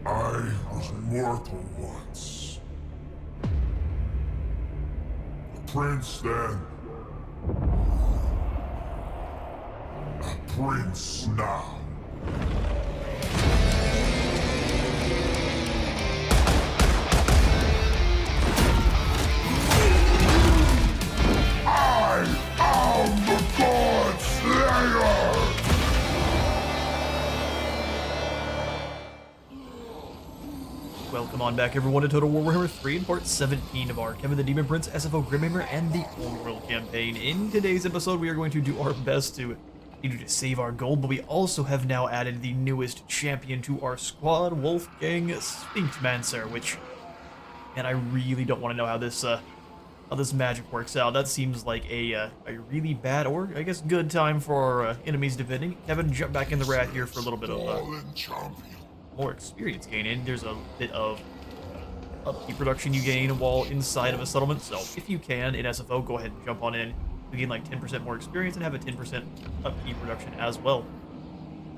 I was mortal once. A prince then. A prince now. I am the God Slayer! Welcome on back, everyone, to Total Warhammer 3 in part 17 of our Kevin the Daemon Prince, SFO Grimmhammer, and the Old World campaign. In today's episode, we are going to do our best to save our gold, but we also have now added the newest champion to our squad, Wolfgang Sphinxmancer, which, man, I really don't want to know how this magic works out. That seems like a really bad, or I guess good time for our enemies defending. Kevin, jump back in the rat here for a little bit of more experience gain in. There's a bit of upkeep production you gain while inside of a settlement, so if you can in SFO, go ahead and jump on in. We gain like 10% more experience and have a 10% upkeep production as well.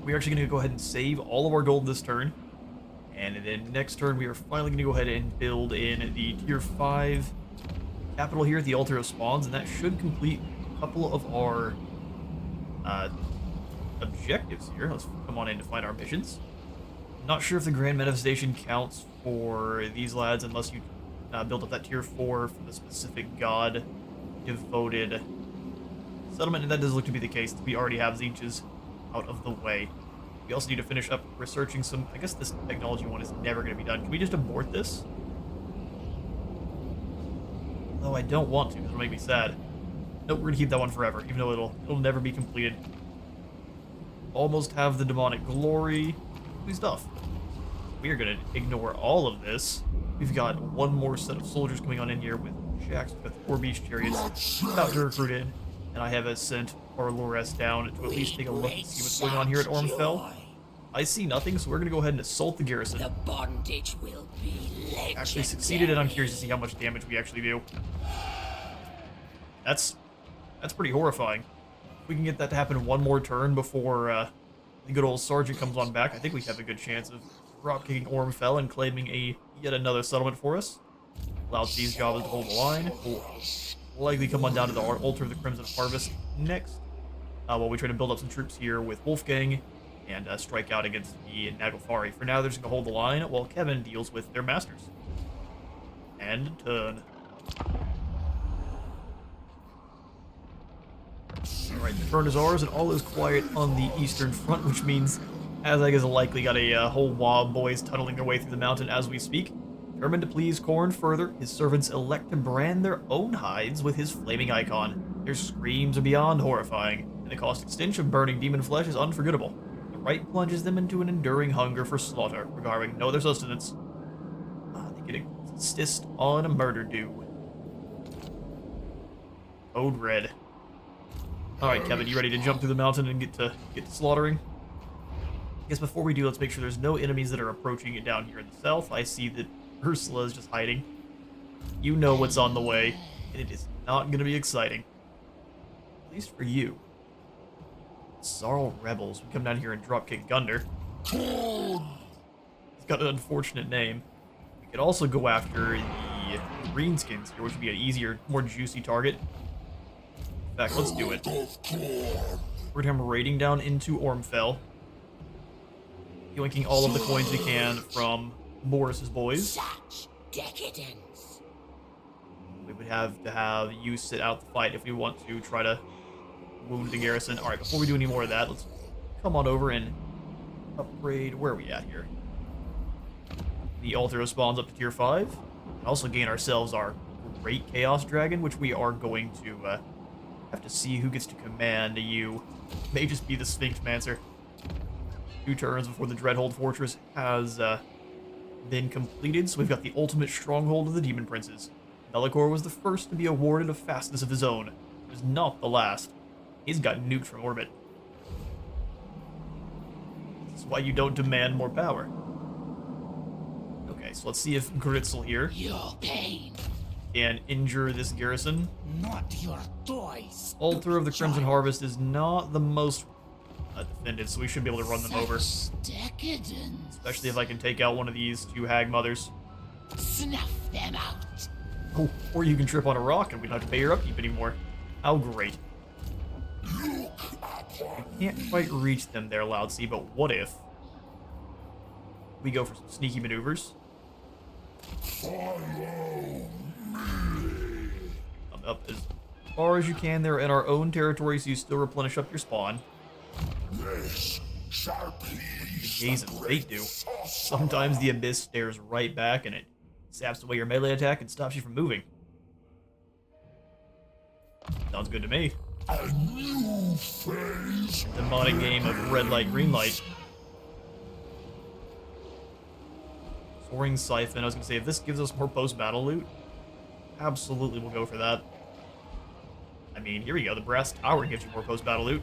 We're actually going to go ahead and save all of our gold this turn, and then next turn we are finally going to go ahead and build in the tier 5 capital here at the Altar of Spawns, and that should complete a couple of our objectives here. Let's come on in to find our missions. Not sure if the Grand Manifestation counts for these lads unless you build up that tier 4 for the specific god devoted settlement, and that does look to be the case. We already have Zinches out of the way. We also need to finish up researching some. I guess this technology one is never going to be done. Can we just abort this? Though I don't want to, it'll make me sad. Nope, we're going to keep that one forever, even though it'll never be completed. Almost have the demonic glory. New stuff. We are going to ignore all of this. We've got one more set of soldiers coming on in here with shacks with 4 beast chariots about to recruit in, and I have sent our Lores down to at least take a look and see what's going on here at Ormfell. I see nothing, so we're going to go ahead and assault the garrison. The bondage will be legendary. Actually succeeded, and I'm curious to see how much damage we actually do. That's pretty horrifying. If we can get that to happen one more turn before the good old sergeant comes on back, I think we have a good chance of drop-kicking Ormfell and claiming yet another settlement for us. Loud C's job is to hold the line. We'll likely come on down to the Altar of the Crimson Harvest next, while we try to build up some troops here with Wolfgang and strike out against the Naglfari. For now, they're just going to hold the line while Kevin deals with their masters. And turn. Alright, the turn is ours, and all is quiet on the eastern front, which means Azag has likely got a whole mob of boys tunneling their way through the mountain as we speak. Determined to please Khorne further, his servants elect to brand their own hides with his flaming icon. Their screams are beyond horrifying, and the caustic stench of burning demon flesh is unforgettable. The rite plunges them into an enduring hunger for slaughter, requiring no other sustenance. They can insist on a murder due. Code red. Alright, Kevin, you ready to jump through the mountain and get to slaughtering? I guess before we do, let's make sure there's no enemies that are approaching it down here in the south. I see that Ursula is just hiding. You know what's on the way, and it is not going to be exciting. At least for you. Zarl rebels. We come down here and dropkick Gunder. He's got an unfortunate name. We could also go after the greenskins here, which would be an easier, more juicy target. In fact, let's do it. We're going to have raiding down into Ormfell. Yoinking all of the coins we can from Boris's boys. Such decadence. We would have to have you sit out the fight if we want to try to wound the garrison. Alright, before we do any more of that, let's come on over and upgrade. Where are we at here? The Altar of Spawns up to tier 5. And also gain ourselves our Great Chaos Dragon, which we are going to have to see who gets to command you. May just be the Sphinxmancer. 2 turns before the Dreadhold Fortress has been completed, so we've got the ultimate stronghold of the Demon Princes. Be'lakor was the first to be awarded a fastness of his own. He was not the last. He's got nuked from orbit. This is why you don't demand more power. Okay, so let's see if Gritzel here Your pain, can injure this garrison. not your toys. Altar of the Crimson Harvest is not the most defended, so we should be able to run them over. Decadence. Especially if I can take out one of these 2 hag mothers. Snuff them out. Oh, or you can trip on a rock and we don't have to pay your upkeep anymore. How great. I can't quite reach them there, Loudsea, but what if we go for some sneaky maneuvers? Come up as far as you can there in our own territory so you still replenish up your spawn. This shall please. The gaze and fate do. Sometimes the abyss stares right back and it saps away your melee attack and stops you from moving. Sounds good to me. A new phase. Demonic game of red light, green light. Soaring Siphon. I was going to say, if this gives us more post-battle loot, absolutely we'll go for that. I mean, here we go. The Brass Tower gives you more post-battle loot.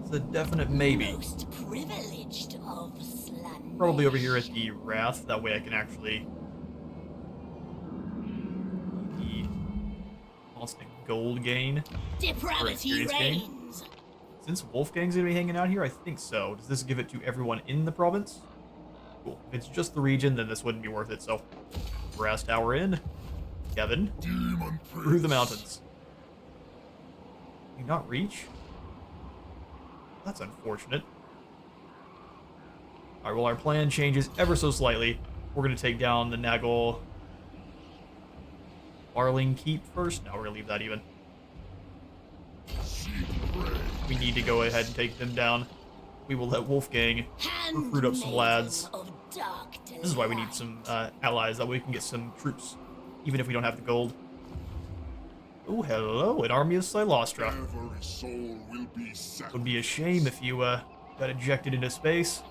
It's a definite maybe. Most privileged of Slaanesh. Probably over here at the Wrath. That way I can actually... the constant gold gain. Depravity gain. reigns. Since Wolfgang's gonna be hanging out here, I think so. Does this give it to everyone in the province? Cool. If it's just the region, then this wouldn't be worth it, so... Brass Tower in. Kevin. Daemon Through Prince. the mountains. Can you not reach? That's unfortunate. Alright, well our plan changes ever so slightly. We're gonna take down the Nagel... Arling Keep first? No, we're gonna leave that even. We need to go ahead and take them down. We will let Wolfgang recruit up some lads. This is why we need some allies, that way we can get some troops, even if we don't have the gold. Oh, hello, an army of Silostra. Every soul will be set. Would be a shame if you got ejected into space.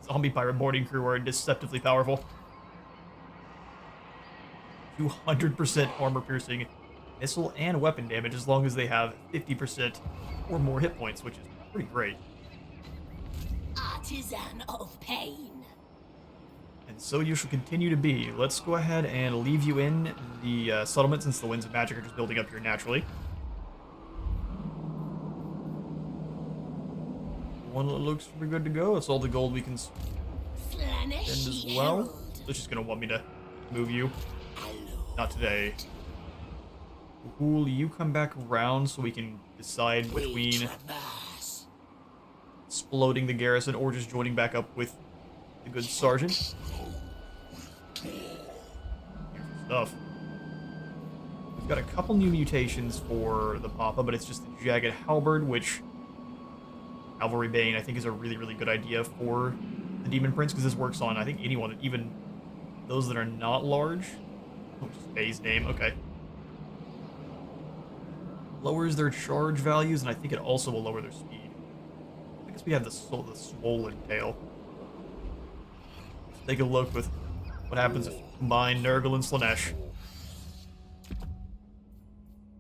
Zombie pirate boarding crew are deceptively powerful. 200% armor piercing, missile and weapon damage as long as they have 50% or more hit points, which is pretty great. Artisan of pain. And so you shall continue to be. Let's go ahead and leave you in the settlement since the winds of magic are just building up here naturally. One that looks pretty good to go. That's all the gold we can spend Slaanesh as well. Herald. It's just gonna want me to move you. Not today. Cool, you come back around so we can decide between exploding the garrison or just joining back up with the good sergeant. Beautiful stuff. We've got a couple new mutations for the Papa, but it's just the Jagged Halberd, which Cavalry Bane I think is a really, really good idea for the Demon Prince, because this works on, I think, anyone, even those that are not large. Oh, just Bay's name, okay. Lowers their charge values, and I think it also will lower their speed. I guess we have the Swollen Tail. Let's take a look with what happens if you combine Nurgle and Slaanesh.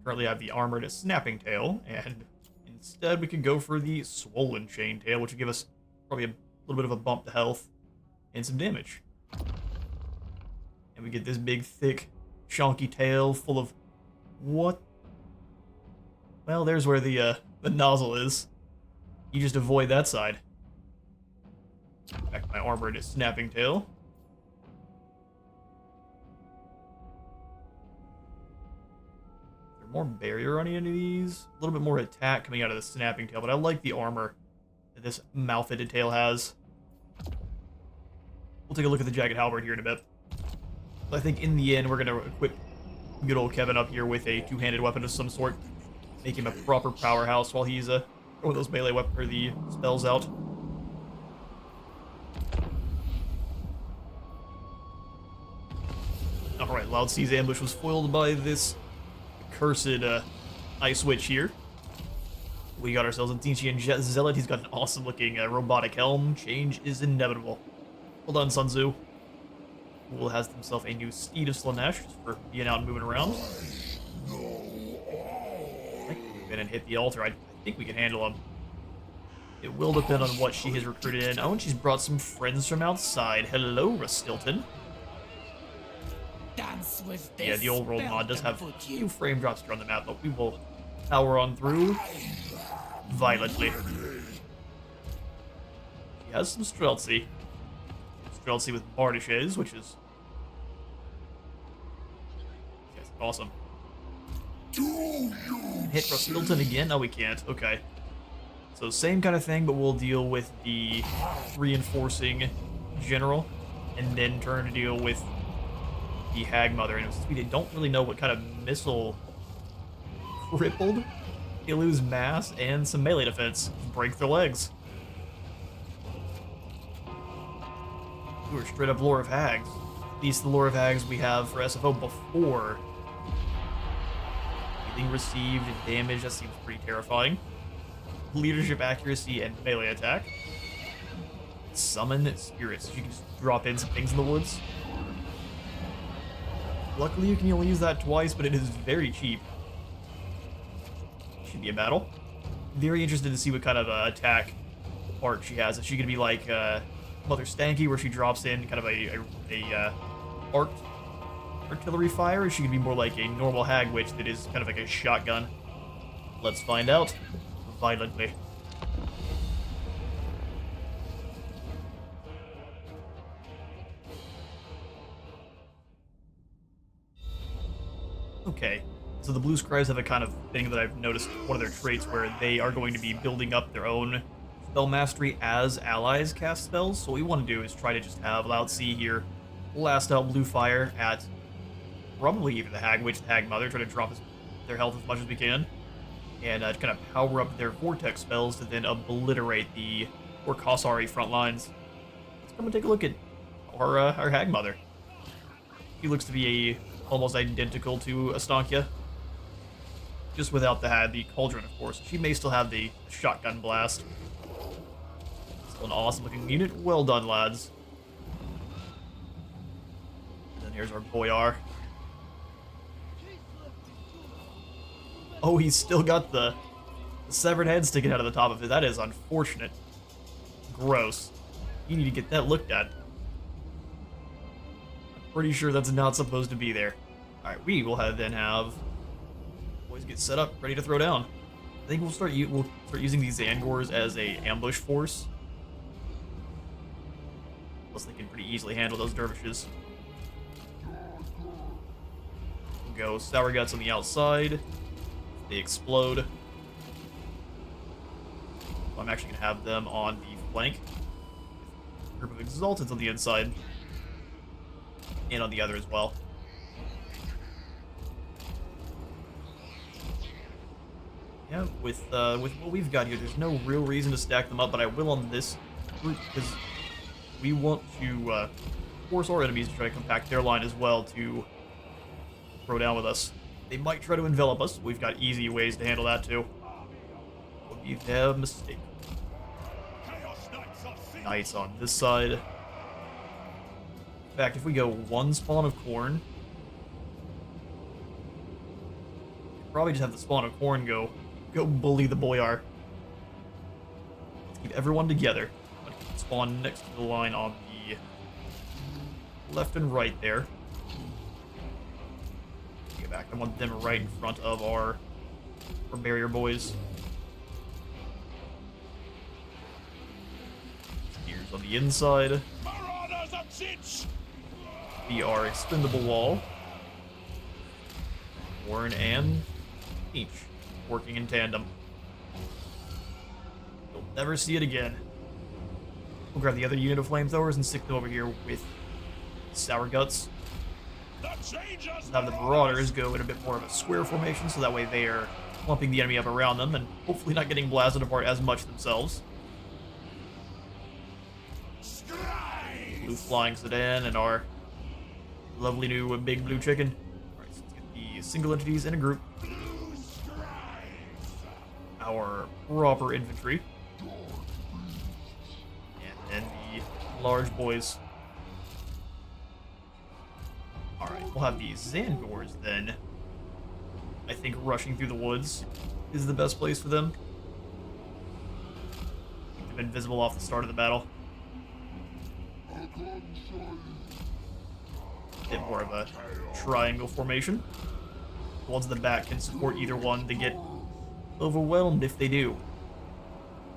Currently I have the Armored Snapping Tail, and instead we could go for the Swollen Chain Tail, which would give us probably a little bit of a bump to health and some damage. And we get this big, thick, chunky tail full of... what? Well, there's where the nozzle is. You just avoid that side. Back to my Armored Snapping Tail. Is there more barrier on any of these? A little bit more attack coming out of the Snapping Tail, but I like the armor that this mouth-fitted tail has. We'll take a look at the Jagged Halberd here in a bit. I think in the end, we're going to equip good old Kevin up here with a two-handed weapon of some sort. Make him a proper powerhouse while he's throwing those melee weapon or the spells out. Alright, Loudsea's ambush was foiled by this cursed Ice Witch here. We got ourselves a Tzeentchian Jet Zealot. He's got an awesome looking robotic helm. Change is inevitable. Well done, Sun Tzu. Fool has himself a new Steed of Slaanesh just for being out and moving around. I can move in and hit the altar. I think we can handle him. It will depend on what she has recruited in. Oh, and she's brought some friends from outside. Hello, Rustilton. dance with this Yeah, the old world mod does have a spell few frame drops here on the map, but we will power on through violently. He has some Streltsy. Streltsy with Bardishes, which is yes, awesome. Hit Rustilton again? No, we can't. Okay. So same kind of thing, but we'll deal with the reinforcing general, and then turn to deal with the Hag Mother. And since we don't really know what kind of missile crippled, they lose mass and some melee defense. Break their legs. We're straight up lore of Hags. At least the lore of Hags we have for SFO before. Healing received and damage, that seems pretty terrifying. Leadership accuracy and melee attack. Summon spirits. You can just drop in some things in the woods. Luckily you can only use that twice, but it is very cheap. Should be a battle. Very interested to see what kind of attack part she has. Is she gonna be like Mother Stanky, where she drops in kind of a artillery fire? Or is she gonna be more like a normal Hag Witch that is kind of like a shotgun? Let's find out violently. Okay, so the Blue Scribes have a kind of thing that I've noticed, one of their traits, where they are going to be building up their own spell mastery as allies cast spells. So what we want to do is try to just have Loud Sea here blast out Blue Fire at probably either the Hag Witch, the Hag Mother, try to drop their health as much as we can, and kind of power up their Vortex spells to then obliterate the Orkasari front lines. Let's come and take a look at our Hag Mother. He looks to be almost identical to Astankia, just without the Cauldron, of course. She may still have the Shotgun Blast. Still an awesome looking unit. Well done, lads. And then here's our Boyar. Oh, he's still got the severed head sticking out of the top of it. That is unfortunate. Gross. You need to get that looked at. I'm pretty sure that's not supposed to be there. Alright, we will then have boys get set up, ready to throw down. I think we'll start using these Zangors as a ambush force. Plus they can pretty easily handle those dervishes. We'll go Sour Guts on the outside. They explode. I'm actually going to have them on the flank. Group of Exaltants on the inside. And on the other as well. Yeah, with what we've got here, there's no real reason to stack them up, but I will on this group, because we want to force our enemies to try to compact their line as well to throw down with us. They might try to envelop us. We've got easy ways to handle that too. Would be their mistake. Knights on this side. In fact, if we go one spawn of corn, probably just have the spawn of corn go bully the Boyar. Let's keep everyone together. I'm gonna spawn next to the line on the left and right there. Get back. I want them right in front of our barrier boys. Spears on the inside. Be our expendable wall. Warren and Peach working in tandem. You'll never see it again. We'll grab the other unit of flamethrowers and stick them over here with Sour Guts. Have the Marauders go in a bit more of a square formation, so that way they are clumping the enemy up around them and hopefully not getting blasted apart as much themselves. Blue Flying Sedan and our lovely new big blue chicken. Alright, so let's get the single entities in a group. Our proper infantry. And then the large boys. Alright, we'll have the Zangors then. I think rushing through the woods is the best place for them. Keep them invisible off the start of the battle. bit more of a triangle formation. The ones in the back can support either one. They get overwhelmed if they do.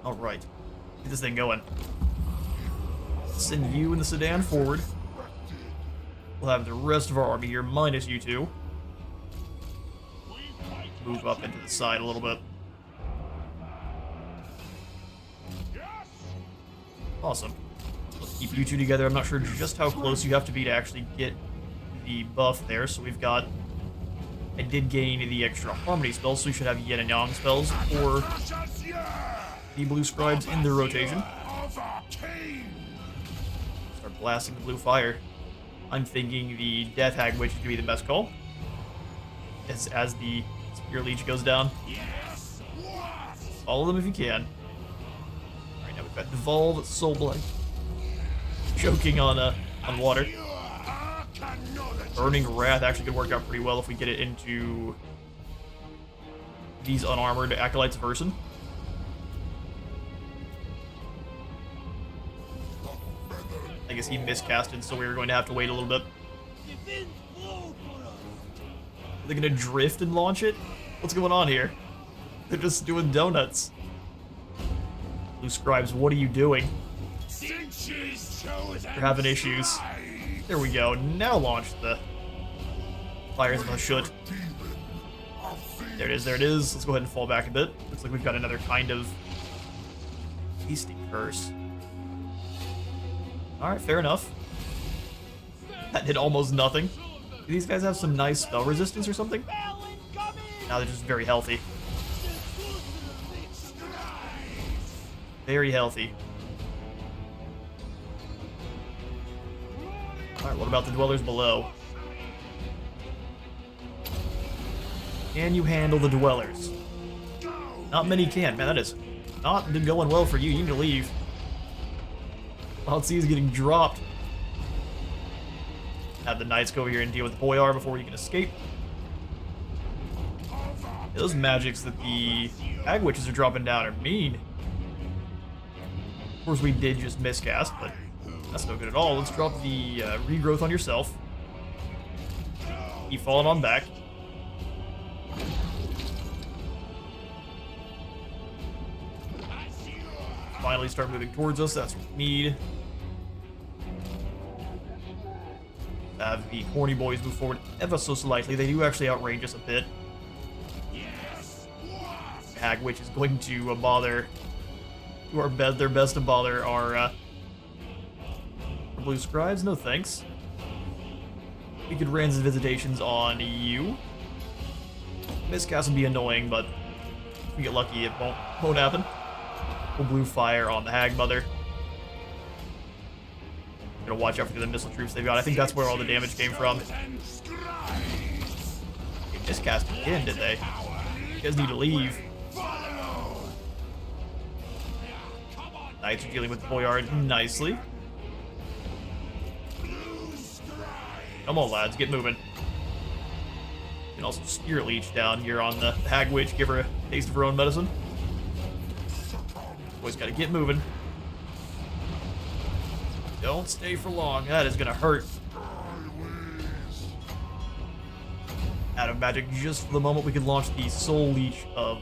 Alright. Get this thing going. Send you and the sedan forward. We'll have the rest of our army here, minus you two. Move up into the side a little bit. Awesome. Let's keep you two together. I'm not sure just how close you have to be to actually get the buff there. So we've got... I did gain the extra harmony spells, so we should have yin and yang spells for the blue scribes in their rotation. Start blasting the blue fire. I'm thinking the Death Hag Witch is going to be the best call. As the Spear Leech goes down. Follow them if you can. Alright, now we've got Devolve, Soul Blight. Choking on water. Burning Wrath actually could work out pretty well if we get it into these unarmored Acolytes version. I guess he miscasted, so we were going to have to wait a little bit. Are they gonna drift and launch it? What's going on here? They're just doing donuts. Blue Scribes, what are you doing? They're having issues. There we go. Now launch the fires of the shoot. There it is, there it is. Let's go ahead and fall back a bit. Looks like we've got another kind of hasty curse. Alright, fair enough. That did almost nothing. Do these guys have some nice spell resistance or something? Now they're just very healthy. Very healthy. Alright, what about the dwellers below? Can you handle the dwellers? Not many can. Man, that is not been going well for you. You need to leave. Wild Sea is getting dropped. Have the knights go over here and deal with the Boyar before you can escape. Those magics that the Hag Witches are dropping down are mean. Of course, we did just miscast, but that's no good at all. Let's drop the regrowth on yourself. Keep falling on back. Finally start moving towards us. That's what we need. Have the horny boys move forward ever so slightly. They do actually outrange us a bit. Hag Witch is going to bother. Do our their best to bother our blue scribes. No thanks. We could Rand's Visitations on you. Miscast would be annoying, but if we get lucky, it won't happen. We'll blue fire on the Hag Mother. Gotta watch out for the missile troops they've got. I think that's where all the damage came from. They miscast again, did they? You guys need to leave. Knights are dealing with the Boyard nicely. Come on, lads, get moving. You can also Spear Leech down here on the Hag Witch, give her a taste of her own medicine. Boys gotta get moving. Don't stay for long, that is gonna hurt. Out of magic just for the moment. We can launch the Soul Leech of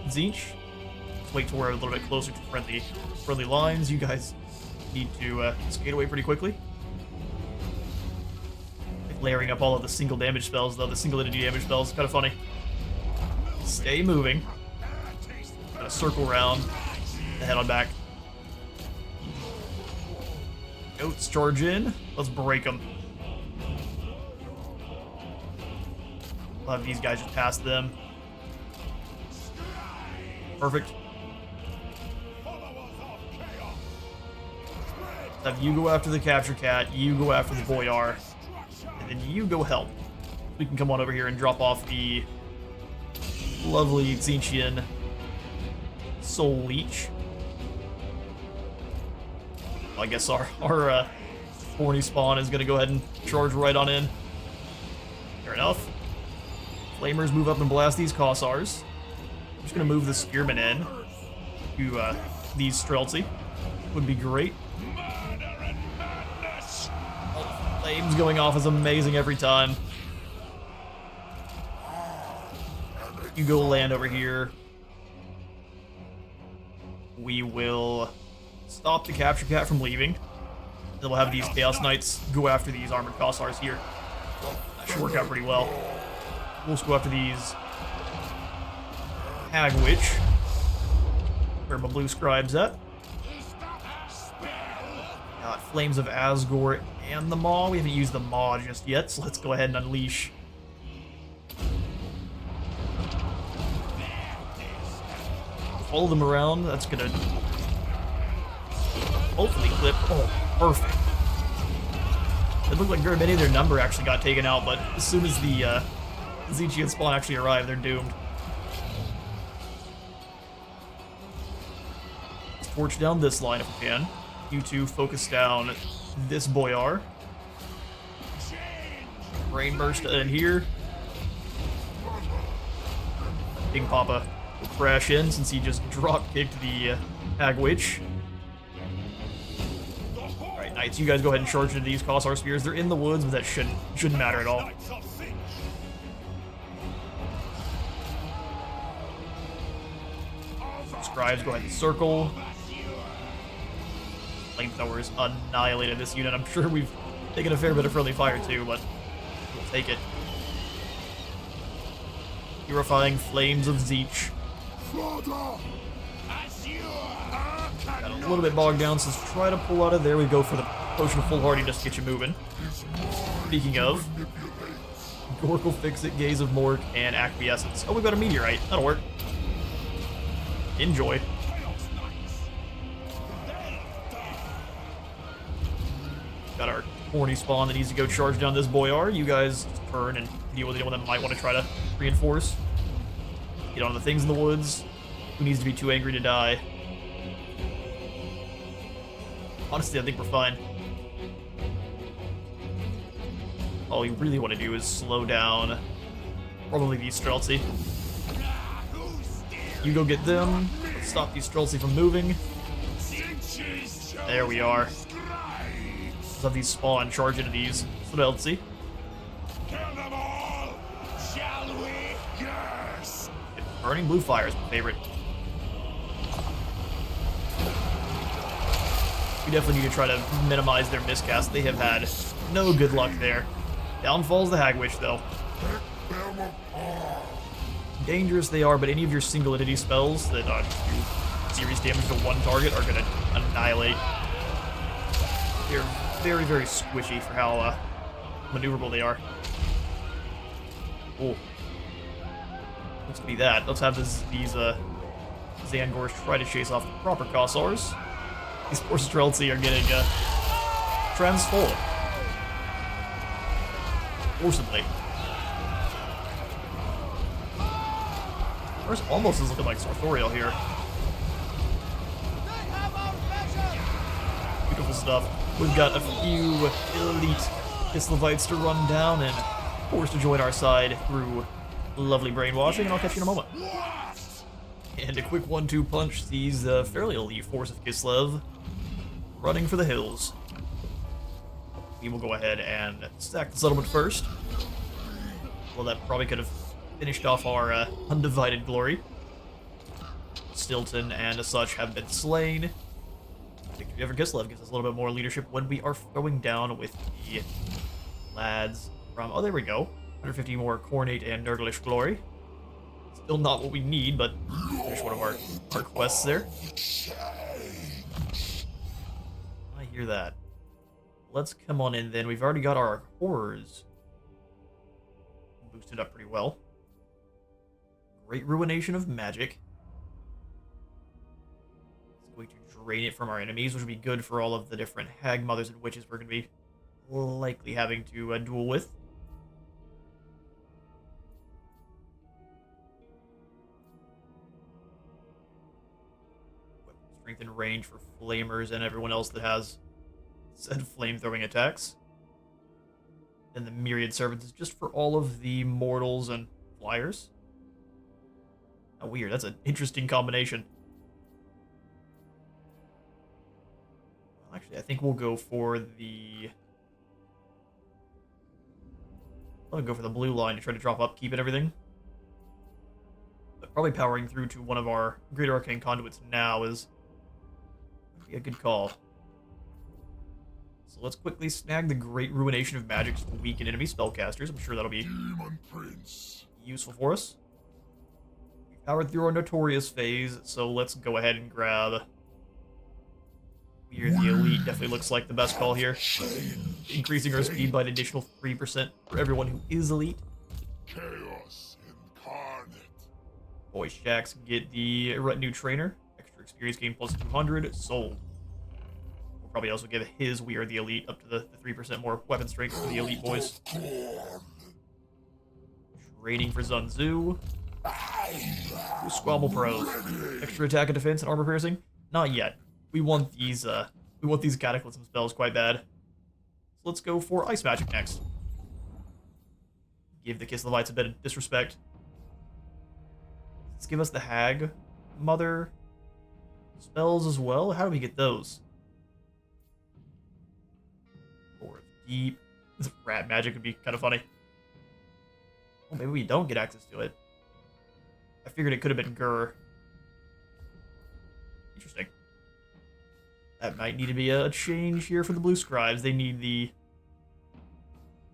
Tzeentch. Let's wait till we're a little bit closer to friendly lines. You guys need to skate away pretty quickly. Layering up all of the single damage spells, though. The single entity damage spells, kind of funny. Stay moving. Gotta circle around. Head on back. Goats charge in. Let's break them. We'll have these guys just pass them. Perfect. Have you go after the Capture Cat, you go after the Boyar, and then you go help. We can come on over here and drop off the lovely Tzeentchian Soul Leech. I guess our horny spawn is going to go ahead and charge right on in. Fair enough. Flamers move up and blast these Kossars. I'm just going to move the Spearmen in to these Streltsy. Would be great. Flames going off is amazing every time. You go land over here. We will stop the capture cat from leaving. Then we'll have these Chaos Knights go after these armored Kossars here. That should work out pretty well. We'll just go after these Hag Witch. Where my blue scribe's at. Got Flames of Asgore and the Maw. We haven't used the Maw just yet, so let's go ahead and unleash. Follow them around. That's gonna hopefully clip. Oh, perfect. It looked like very many of their number actually got taken out, but as soon as the Zechian spawn actually arrived, they're doomed. Let's torch down this line if we can. You two focus down this Boyar. Rain burst in here. King Papa will crash in since he just drop kicked the Hag Witch. Alright, Knights, you guys go ahead and charge into these Kossar Spears. They're in the woods, but that shouldn't matter at all. Scribes, go ahead and circle. Flamethrowers annihilated this unit. I'm sure we've taken a fair bit of friendly fire too, but we'll take it. Purifying Flames of Zeech. Got a little bit bogged down, so let's try to pull out of there. We go for the Potion of Foolhardy just to get you moving. Speaking of, Gork will fix it, Gaze of Mork, and Acquiescence. Oh, we've got a Meteorite. That'll work. Enjoy. Got our horny spawn that needs to go charge down this Boyar. You guys turn and deal with anyone that might want to try to reinforce. Get on the things in the woods. Who needs to be too angry to die? Honestly, I think we're fine. All we really want to do is slow down probably these Streltsy. You go get them. Stop these Streltsy from moving. There we are. Let's have these spawn charge into these Streltsy. Burning Blue Fire is my favorite. We definitely need to try to minimize their miscast. They have had no good luck there. Down falls the Hag Witch, though. Dangerous they are, but any of your single entity spells that do serious damage to one target are going to annihilate. They're very, very squishy for how maneuverable they are. Oh. Looks to be that. Let's have these Zangors try to chase off the proper Kossars. These poor Streltsy are getting transformed. Forcibly. Ours almost is looking like Sartorial here. Beautiful stuff. We've got a few elite Kislevites to run down and forced to join our side through lovely brainwashing, and I'll catch you in a moment. And a quick 1-2 punch sees the fairly elite force of Kislev running for the hills. We will go ahead and stack the settlement first. Well, that probably could have finished off our undivided glory. Stilton and as such have been slain. Victory over Kislev gives us a little bit more leadership when we are throwing down with the lads from... Oh, there we go. 150 more Cornate and Nurglish glory. Still not what we need, but finish one of our quests there. I hear that. Let's come on in then. We've already got our horrors boosted up pretty well. Great Ruination of Magic. It's going to drain it from our enemies, which would be good for all of the different hag mothers and witches we're going to be likely having to duel with. Strength and range for flamers and everyone else that has said flame-throwing attacks. And the Myriad Servants is just for all of the mortals and flyers. How weird, that's an interesting combination. Actually, I think we'll go for the I'm gonna go for the blue line to try to drop upkeep and everything. But probably powering through to one of our Greater Arcane Conduits now is would be a good call. So let's quickly snag the Great Ruination of Magic to weaken enemy spellcasters. I'm sure that'll be Demon Prince. useful for us. We powered through our Notorious phase, so let's go ahead and grab... We're the Elite definitely looks like the best call here. Increasing our speed by an additional 3% for everyone who is Elite. Chaos incarnate. Voice Jacks get the Retinue Trainer. Extra experience gain plus 200. Sold. We'll probably also give his We Are the Elite up to the 3% more weapon strength for the Elite boys. Training for Sun Tzu. Squabble Pros. Extra attack and defense and armor piercing? Not yet. We want these Cataclysm spells quite bad. So let's go for Ice Magic next. Give the Kiss of the Lights a bit of disrespect. Let's give us the Hag Mother spells as well. How do we get those? Or Deep. Rat Magic would be kind of funny. Oh, maybe we don't get access to it. I figured it could have been Gur. Interesting. That might need to be a change here for the Blue Scribes. They need the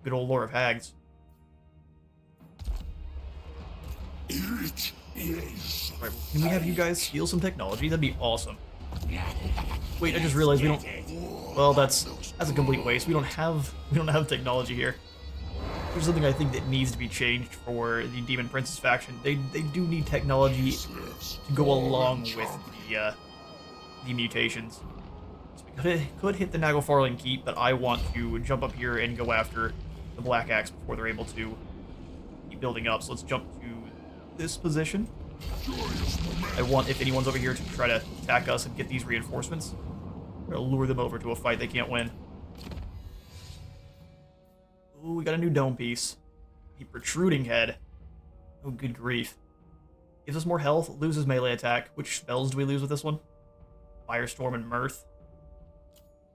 good old lore of hags. It is. Right, can we have you guys steal some technology? That'd be awesome. Wait, I just realized we don't. Well, that's a complete waste. We don't have technology here. There's something I think that needs to be changed for the Demon Prince's faction. They do need technology to go along with the mutations. So we could hit the Nagelfarling Keep, but I want to jump up here and go after the Black Axe before they're able to keep building up. So let's jump to this position. I want, if anyone's over here, to try to attack us and get these reinforcements. We're gonna lure them over to a fight they can't win. Ooh, we got a new dome piece. A protruding head. Oh, good grief. Gives us more health, loses melee attack. Which spells do we lose with this one? Firestorm and Mirth.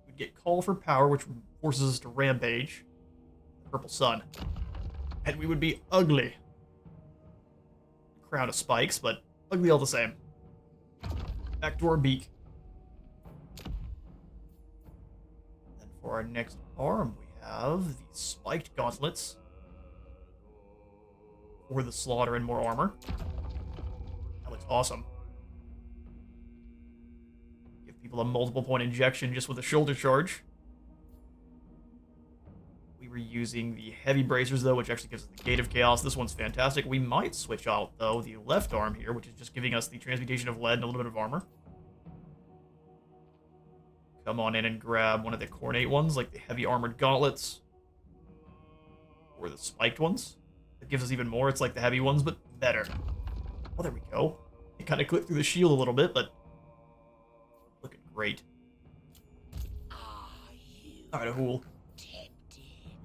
We'd get Call for Power, which forces us to Rampage. Purple Sun. And we would be ugly. Crown of Spikes, but ugly all the same. Back to our beak. And for our next arm, we have the Spiked Gauntlets. For the Slaughter and more armor. That looks awesome. Give people a multiple point injection just with a shoulder charge. We were using the heavy bracers though, which actually gives us the Gate of Chaos. This one's fantastic. We might switch out though the left arm here, which is just giving us the Transmutation of Lead and a little bit of armor. Come on in and grab one of the Cornate ones, like the Heavy Armored Gauntlets. Or the Spiked ones. It gives us even more. It's like the heavy ones, but better. Oh, there we go. It kind of clipped through the shield a little bit, but looking great. Alright, Ahul.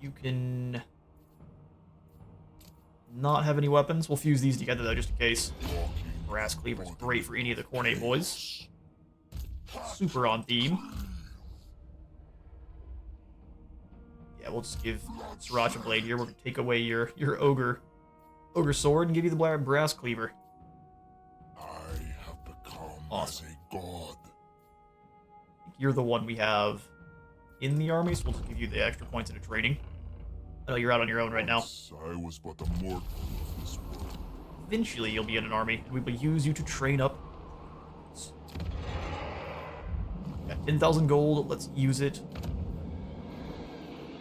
You can not have any weapons. We'll fuse these together, though, just in case. Brass Cleaver's great for any of the Cornate boys. Super on theme. Yeah, we'll just give Sriracha Blade here. We're going to take away your Ogre Sword and give you the Brass Cleaver. I have become Awesome. as a god. You're the one we have in the army, so we'll just give you the extra points into training. I know you're out on your own right now. Once I was but a mortal of this world. Eventually, you'll be in an army, and we will use you to train up. Got 10,000 gold. Let's use it.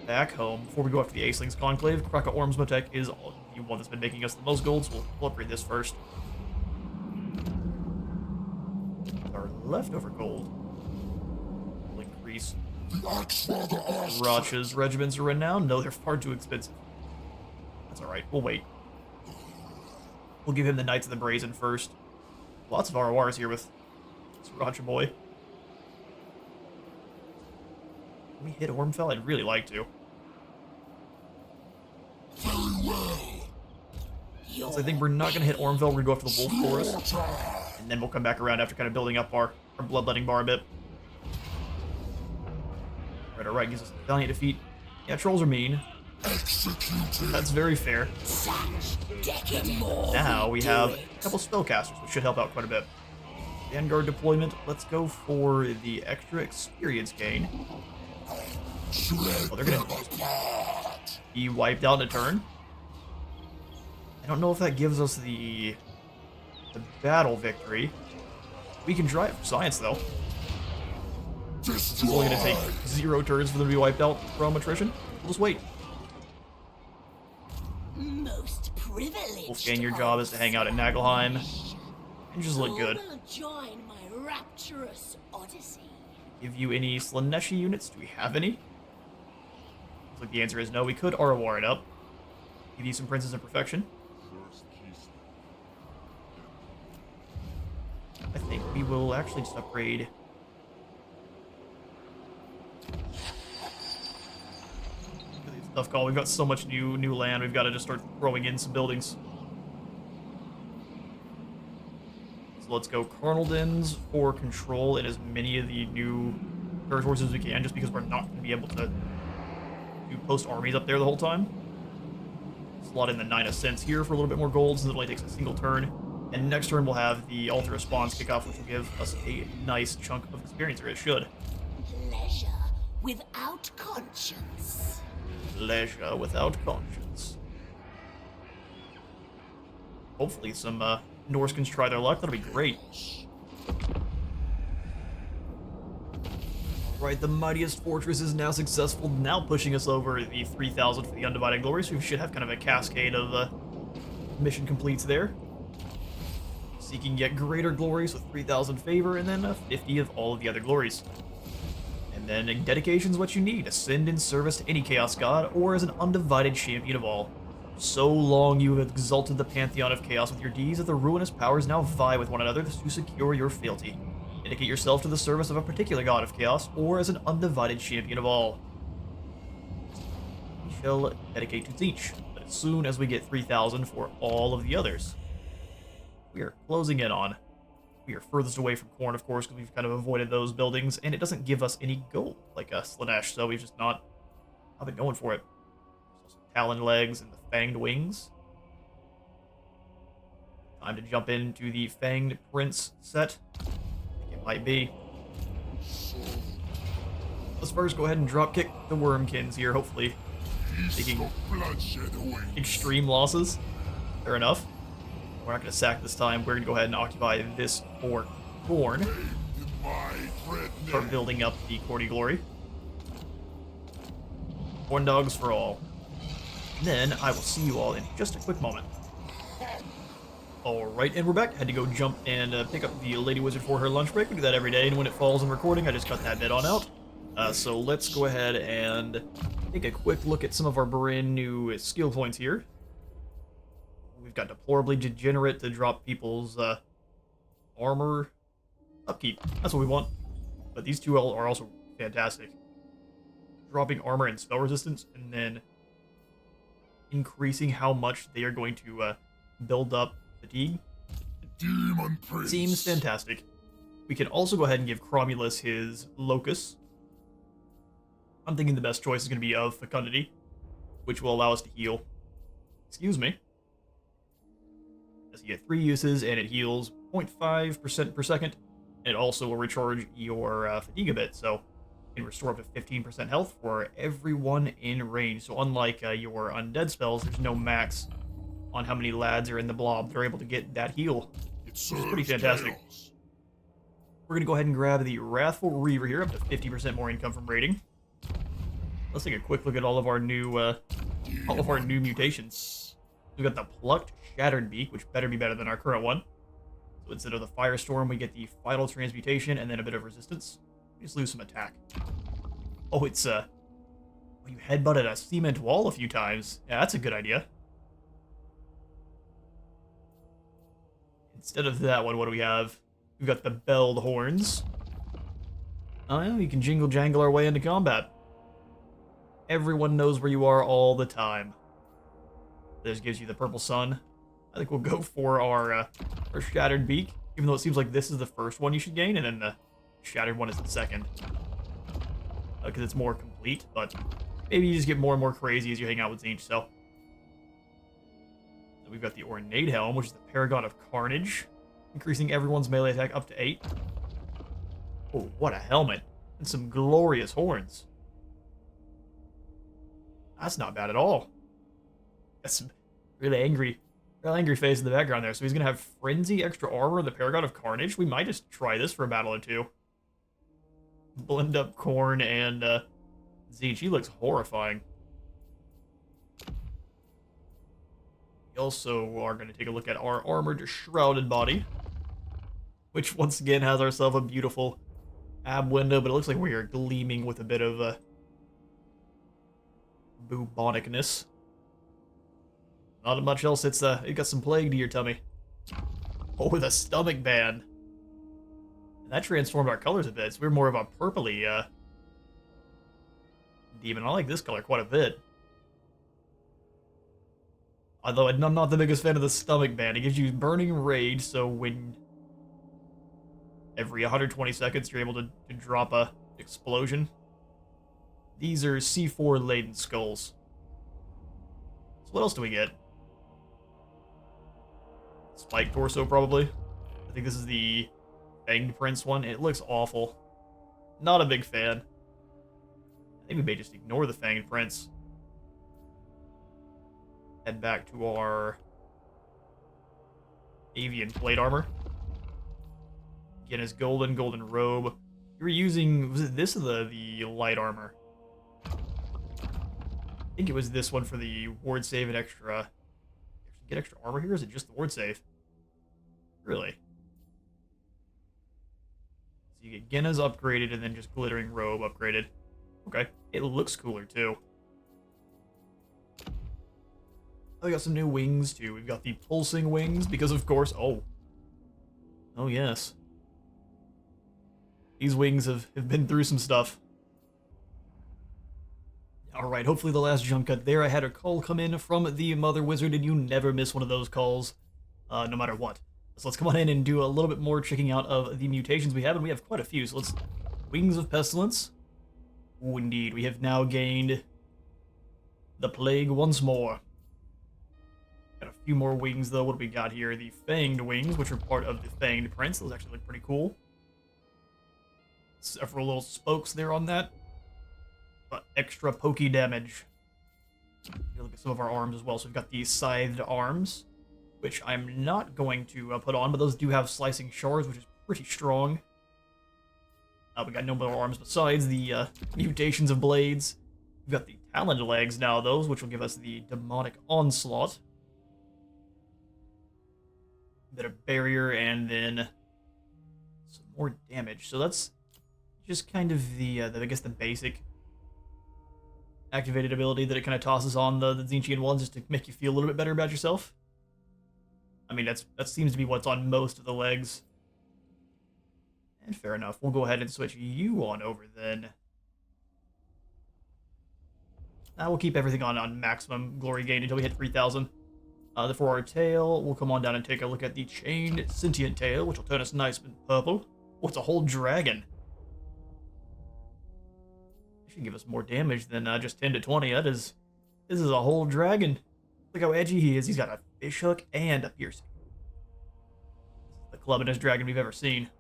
Back home, before we go after the Acelings Conclave, Kraka Ormsmotek is the one that's been making us the most gold, so we'll upgrade this first. Our leftover gold will increase. Sriracha's regiments are renowned. No, they're far too expensive. That's alright, we'll wait. We'll give him the Knights of the Brazen first. Lots of RORs here with Sriracha Boy. Can we hit Ormfell? I'd really like to. Very well. So I think we're not going to hit Ormfell. We're going to go after the Wolf Forest. And then we'll come back around after kind of building up our bloodletting bar a bit. Alright, gives us a valiant defeat. Yeah, trolls are mean. Executed. That's very fair. Such decade more. Now we have do a couple spellcasters, which should help out quite a bit. Vanguard deployment, let's go for the extra experience gain. Shred Oh, they're gonna them apart. be wiped out in a turn. I don't know if that gives us the battle victory. We can try it for science, though. It's only gonna take 0 turns for them to be wiped out from attrition. We'll just wait. Most privileged. Wolfgang, your job is to hang out at Nagelheim and just look good. Who will join my rapturous odyssey? Give you any Slaneshi units? Do we have any? Looks like the answer is no. We could Arawar it up. Give you some Princes of Perfection. I think we will actually just upgrade. Really tough call. We've got so much new land. We've got to just start throwing in some buildings. So let's go Carnaldens for control in as many of the new territories as we can, just because we're not going to be able to do post armies up there the whole time. Slot in the 9 Ascents here for a little bit more gold, since it only takes a single turn. And next turn we'll have the Altar Response kickoff, which will give us a nice chunk of experience, or it should. Pleasure without conscience. Leisure without conscience. Hopefully some Norse can try their luck. That'll be great. Alright, the mightiest fortress is now successful, now pushing us over the 3,000 for the Undivided Glory, so we should have kind of a cascade of mission completes there. Seeking yet greater glories with 3,000 favor, and then 50 of all of the other glories. And then dedication's what you need. Ascend in service to any Chaos God, or as an undivided champion of all. So long you have exalted the pantheon of chaos with your deeds that the ruinous powers now vie with one another to secure your fealty. Dedicate yourself to the service of a particular god of chaos, or as an undivided champion of all. We shall dedicate to each, but as soon as we get 3,000 for all of the others. We are closing in on. We are furthest away from Khorne, of course, because we've kind of avoided those buildings, and it doesn't give us any gold like Slanesh, so we've just not been going for it. There's also Talon Legs and the Fanged Wings. Time to jump into the Fanged Prince set. I think it might be. Let's first go ahead and dropkick the Wormkins here, hopefully. Taking extreme losses. Fair enough. We're not going to sack this time. We're going to go ahead and occupy this for Khorne. Start building up the Cordy Glory. Corn dogs for all. And then I will see you all in just a quick moment. Alright, and we're back. Had to go jump and pick up the Lady Wizard for her lunch break. We do that every day, and when it falls in recording, I just cut that bit on out. So let's go ahead and take a quick look at some of our brand new skill points here. We've got Deplorably Degenerate to drop people's armor upkeep. That's what we want. But these two are also fantastic. Dropping armor and spell resistance, and then increasing how much they are going to build up fatigue. Daemon Prince. Seems fantastic. We can also go ahead and give Cromulus his Locus. I'm thinking the best choice is going to be of Fecundity, which will allow us to heal. Excuse me. You get 3 uses, and it heals 0.5% per second, and it also will recharge your fatigue a bit, so you can restore up to 15% health for everyone in range. So unlike your undead spells, there's no max on how many lads are in the blob. They're able to get that heal, which is pretty fantastic. Chaos. We're going to go ahead and grab the Wrathful Reaver here, up to 50% more income from raiding. Let's take a quick look at all of our new mutations. We've got the Plucked Shattered Beak, which better be better than our current one. So instead of the Firestorm, we get the Vital Transmutation and then a bit of resistance. We just lose some attack. Oh, it's you headbutted a cement wall a few times. Yeah, that's a good idea. Instead of that one, what do we have? We've got the Belled Horns. Oh yeah, we can jingle jangle our way into combat. Everyone knows where you are all the time. This gives you the Purple Sun. I think we'll go for our Shattered Beak, even though it seems like this is the first one you should gain, and then the Shattered one is the second. Because it's more complete, but maybe you just get more and more crazy as you hang out with Tzeentch, so. Then we've got the Ornate Helm, which is the Paragon of Carnage, increasing everyone's melee attack up to 8. Oh, what a helmet. And some glorious horns. That's not bad at all. That's really angry face in the background there. So he's going to have Frenzy, extra armor, the Paragon of Carnage. We might just try this for a battle or two. Blend up Korn and Tzeentch. He looks horrifying. We also are going to take a look at our armored shrouded body, which once again has ourselves a beautiful ab window, but it looks like we are gleaming with a bit of bubonicness. Not much else. It got some plague to your tummy. Oh, with a stomach band. And that transformed our colors a bit. So we're more of a purpley demon. I like this color quite a bit. Although I'm not the biggest fan of the stomach band. It gives you burning rage, so when every 120 seconds you're able to drop a explosion. These are C4 laden skulls. So what else do we get? Spike torso, probably. I think this is the Fanged Prince one. It looks awful. Not a big fan. I think we may just ignore the Fanged Prince. Head back to our avian plate armor. Again, his golden robe. You were using, was it this or the light armor? I think it was this one for the ward save and extra. Get extra armor here? Or is it just the ward save? Really? So you get Genna's upgraded and then just glittering robe upgraded. Okay. It looks cooler too. Oh, we got some new wings too. We've got the pulsing wings because of course, oh yes. These wings have been through some stuff. Alright, hopefully the last jump cut there. I had a call come in from the Mother Wizard, and you never miss one of those calls, no matter what. So let's come on in and do a little bit more checking out of the mutations we have, and we have quite a few. So let's... Wings of Pestilence. Oh, indeed. We have now gained the Plague once more. Got a few more wings, though. What do we got here? The Fanged Wings, which are part of the Fanged Prince. Those actually look pretty cool. Several little spokes there on that. But extra pokey damage. Look at some of our arms as well. So we've got the Scythed Arms, which I'm not going to put on, but those do have Slicing Shards, which is pretty strong. We got no more arms besides the Mutations of Blades. We've got the Taloned Legs now, those, which will give us the Demonic Onslaught. A bit of Barrier, and then some more damage. So that's just kind of the I guess the basic activated ability that it kind of tosses on the Tzeentchian ones just to make you feel a little bit better about yourself. I mean, that seems to be what's on most of the legs. And fair enough. We'll go ahead and switch you on over then. We'll keep everything on maximum glory gain until we hit 3,000. For our tail, we'll come on down and take a look at the Chained Sentient Tail, which will turn us nice and purple. Oh, it's a whole dragon. It should give us more damage than just 10 to 20. This is a whole dragon. Look how edgy he is. He's got a fish hook and a piercing. The clubbinest dragon we've ever seen.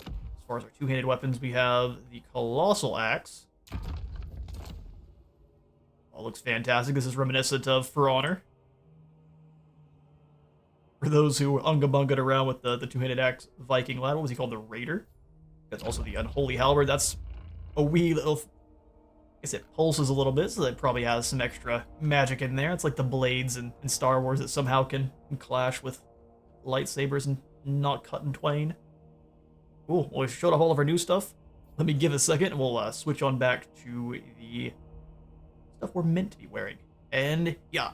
As far as our two-handed weapons, we have the Colossal Axe. Oh, looks fantastic. This is reminiscent of For Honor. For those who unga bunga'd around with the two-handed axe Viking lad, what was he called? The Raider? That's also the Unholy Halberd. That's a wee little... I guess it pulses a little bit, so that probably has some extra magic in there. It's like the blades in Star Wars that somehow can clash with lightsabers and not cut in twain. Cool. Well, we've showed off all of our new stuff. Let me give it a second, and we'll switch on back to the stuff we're meant to be wearing. And yeah.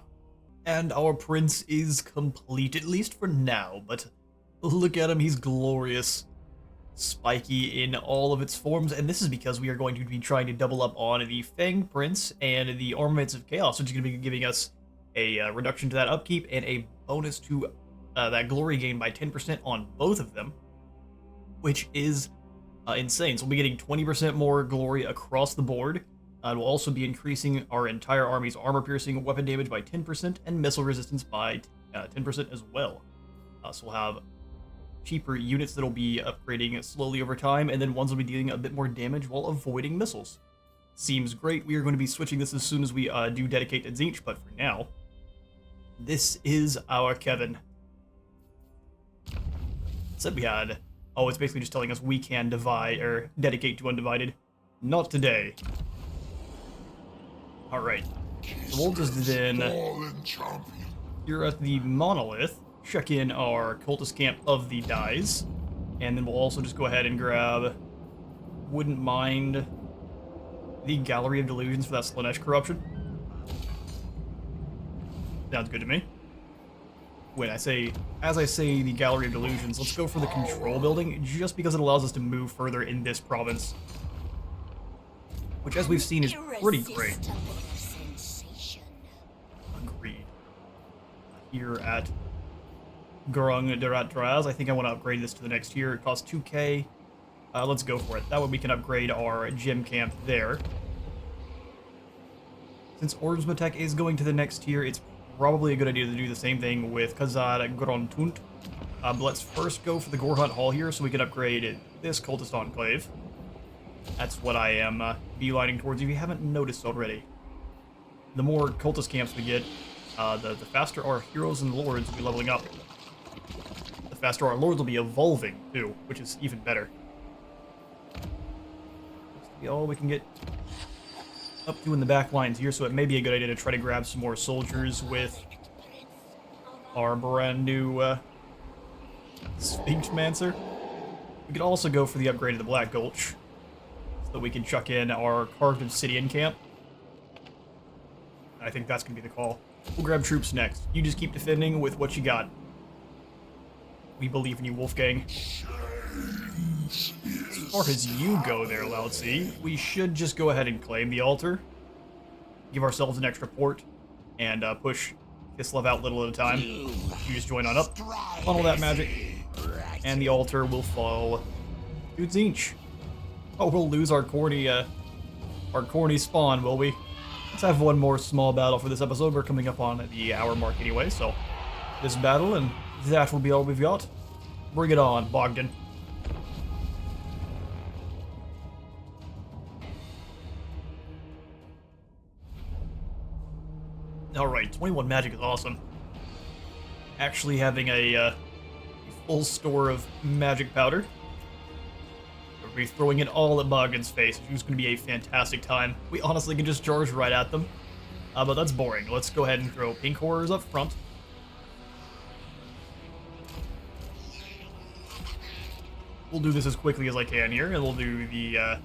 And our prince is complete, at least for now, but look at him, he's glorious. Spiky in all of its forms, and this is because we are going to be trying to double up on the Fanged Prince and the Armaments of Chaos, which is going to be giving us a reduction to that upkeep and a bonus to that glory gain by 10% on both of them, which is insane. So we'll be getting 20% more glory across the board, It will also be increasing our entire army's armor-piercing weapon damage by 10% and missile resistance by 10% as well. So we'll have cheaper units that'll be upgrading slowly over time, and then ones will be dealing a bit more damage while avoiding missiles. Seems great. We are going to be switching this as soon as we do dedicate to Tzeentch, but for now, this is our Kevin. Said we had... Oh, it's basically just telling us we can divide, or dedicate to Undivided. Not today. Alright. So we'll just then... Fallen champion. Here at the Monolith, check in our cultist camp of the Dies, and then we'll also just go ahead and grab, wouldn't mind, the Gallery of Delusions for that Slanesh corruption. Sounds good to me. As I say the Gallery of Delusions, let's go for the Control Building, just because it allows us to move further in this province. Which, as we've seen, is pretty great. Agreed. Here at Gurung Darat Draz, I think I want to upgrade this to the next tier. It costs 2k. Let's go for it. That way we can upgrade our gym camp there. Since Orzmatek is going to the next tier, it's probably a good idea to do the same thing with Khazad Grontunt. But let's first go for the Gore Hunt Hall here so we can upgrade this Cultist Enclave. That's what I am beelining towards if you haven't noticed already. The more Cultist camps we get, the faster our heroes and lords will be leveling up. The faster our lords will be evolving, too, which is even better. That's all we can get up to in the back lines here, so it may be a good idea to try to grab some more soldiers with our brand new Sphinxmancer. We could also go for the upgrade of the Black Gulch, so that we can chuck in our Carved Obsidian camp. I think that's going to be the call. We'll grab troops next. You just keep defending with what you got. We believe in you, Wolfgang. As far as you go there, Lao-Tzu, we should just go ahead and claim the altar, give ourselves an extra port, and push Kislev out little at a time. You just join on up, funnel that magic, and the altar will fall to Tzeentch. Oh, we'll lose our corny spawn, will we? Let's have one more small battle for this episode. We're coming up on the hour mark anyway, so this battle, and that will be all we've got. Bring it on, Bogdan. Alright, 21 magic is awesome. Actually having a full store of magic powder. We'll be throwing it all at Bogdan's face, which is going to be a fantastic time. We honestly can just charge right at them. But that's boring. Let's go ahead and throw pink horrors up front. We'll do this as quickly as I can here, and we'll do the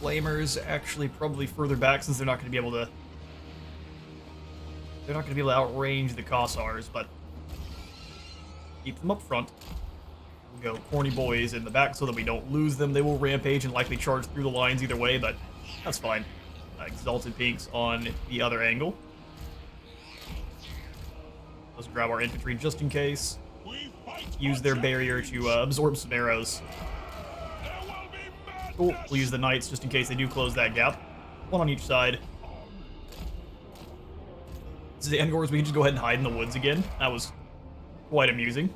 flamers actually probably further back since they're not going to be able to... They're not going to be able to outrange the Kossars, but keep them up front. We'll go corny boys in the back so that we don't lose them. They will rampage and likely charge through the lines either way, but that's fine. Exalted Pinks on the other angle. Let's grab our infantry just in case. Use their barrier to absorb some arrows. Cool. We'll use the knights just in case they do close that gap. One on each side. Zangors, we can just go ahead and hide in the woods again. That was quite amusing.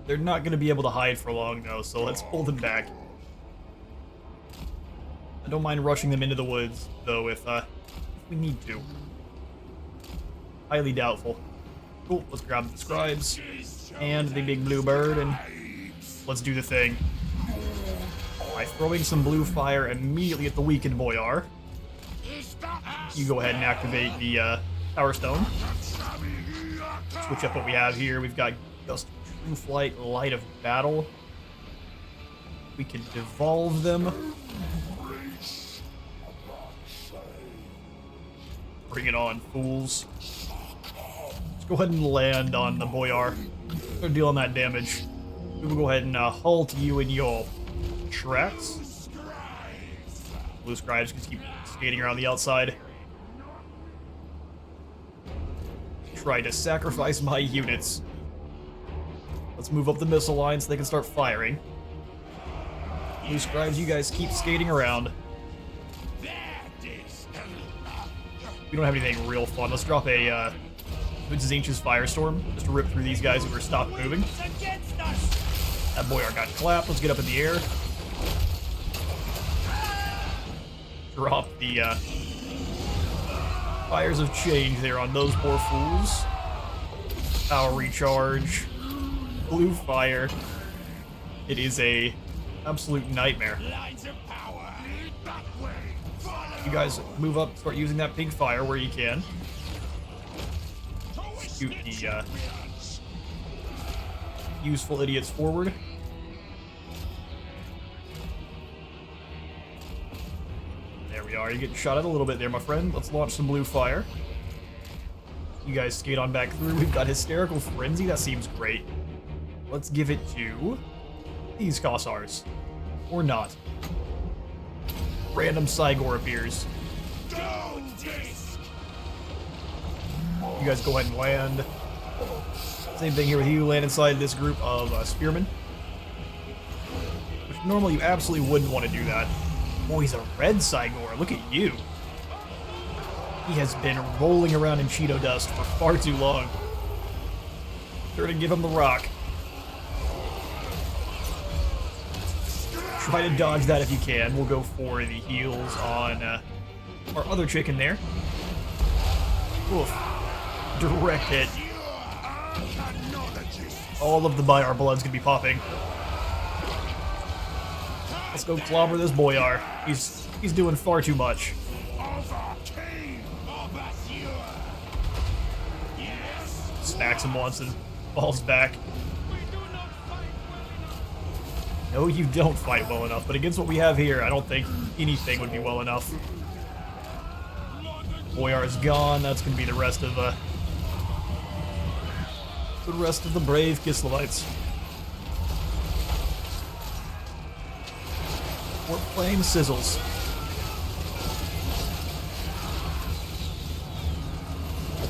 They're not going to be able to hide for long, though, so let's pull them back. I don't mind rushing them into the woods, though, if we need to. Highly doubtful. Cool, let's grab the scribes and the big blue bird, and let's do the thing. By throwing some blue fire immediately at the weakened Boyar, you go ahead and activate the Power Stone. Switch up what we have here. We've got just True Flight, Light of Battle. We can devolve them. Bring it on, fools. Let's go ahead and land on the Boyar. They're dealing that damage. We will go ahead and halt you in your tracks. Blue scribes can keep skating around the outside. Try to sacrifice my units. Let's move up the missile line so they can start firing. Blue scribes, you guys keep skating around. we don't have anything real fun. Let's drop a Zinch's Firestorm just to rip through these guys who are stopped moving. That Boyar got clapped. Let's get up in the air. Drop the Fires of Change there on those poor fools. Power recharge. Blue fire. It is a absolute nightmare. You guys move up, start using that pink fire where you can. Shoot the useful idiots forward. There we are. You're getting shot at a little bit there, my friend. Let's launch some blue fire. You guys skate on back through. We've got Hysterical Frenzy. That seems great. Let's give it to these Kossars. Or not. Random Cygor appears. You guys go ahead and land. Same thing here with you. Land inside this group of spearmen. Which normally you absolutely wouldn't want to do that. Oh, he's a red Cygor. Look at you. He has been rolling around in Cheeto dust for far too long. Sure to give him the rock. Try to dodge that if you can. We'll go for the heals on our other chicken there. Oof. Direct hit. All of the Boyar blood's gonna be popping. Let's go clobber this Boyar. He's doing far too much. Smacks him once and falls back. No, you don't fight well enough, but against what we have here, I don't think anything would be well enough. Boyar is gone. That's going to be the rest of the brave Kislevites. We're playing sizzles.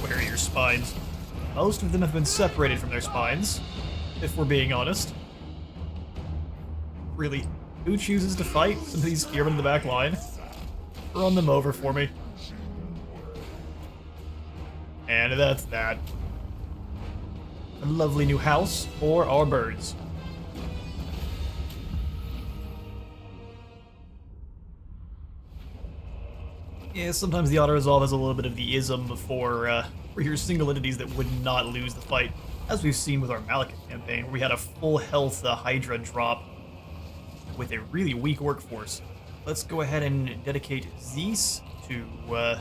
Where are your spines? Most of them have been separated from their spines, if we're being honest. Really, who chooses to fight some of these spearmen in the back line? Run them over for me. And that's that. A lovely new house for our birds. Yeah, sometimes the auto-resolve has a little bit of the ism for your single entities that would not lose the fight, as we've seen with our Malekith campaign, where we had a full health Hydra drop with a really weak workforce. Let's go ahead and dedicate these to, I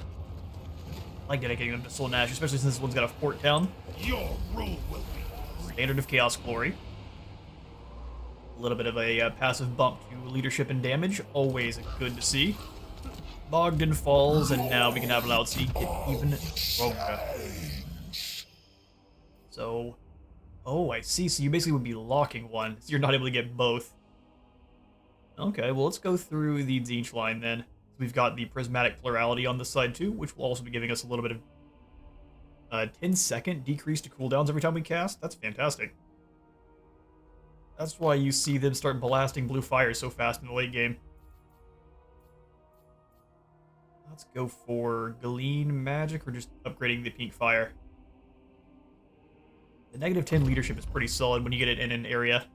like dedicating them to Soul Nash, especially since this one's got a fort town. Your rule will be Standard of Chaos Glory. A little bit of a passive bump to leadership and damage, always good to see. Bogdan falls, and now we can have Laozi get even stronger. So, oh, I see. So you basically would be locking one, so you're not able to get both. Okay, well, let's go through the Zinch line then. We've got the Prismatic Plurality on this side too, which will also be giving us a little bit of 10-second decrease to cooldowns every time we cast. That's fantastic. That's why you see them start blasting blue fire so fast in the late game. Let's go for Glean Magic or just upgrading the pink fire. The -10 leadership is pretty solid when you get it in an area.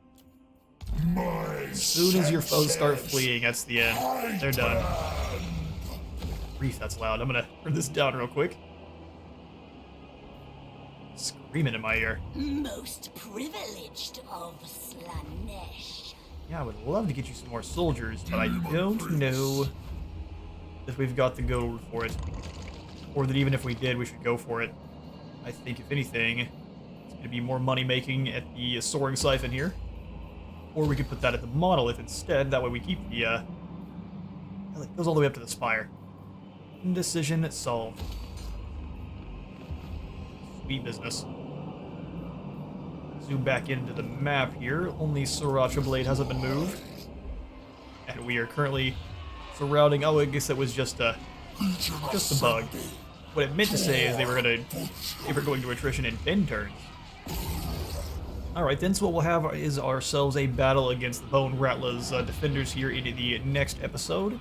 As soon as your foes start fleeing, that's the end. They're done. Grief, that's loud. I'm gonna turn this down real quick. Screaming in my ear. Most privileged of Slanesh. Yeah, I would love to get you some more soldiers, but I don't know if we've got the go for it. Or that even if we did, we should go for it. I think, if anything, it's going to be more money making at the Soaring Siphon here. Or we could put that at the Monolith instead. That way we keep the, it goes all the way up to the Spire. Indecision solved. Sweet business. Zoom back into the map here. Only Sriracha Blade hasn't been moved. And we are currently surrounding... Oh, I guess that was just a bug. What it meant to say is they were going to attrition in 10 turns. Alright then, so what we'll have is ourselves a battle against the Bone Rattler's defenders here into the next episode.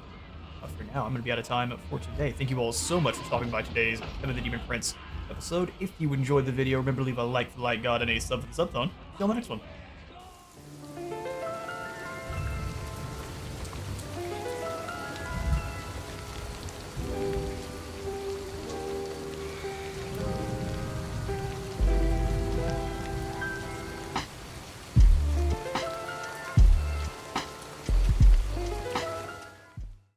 But for now, I'm going to be out of time for today. Thank you all so much for stopping by today's Kevin the Daemon Prince episode. If you enjoyed the video, remember to leave a like for the like god and a sub for the sub phone. See you on the next one.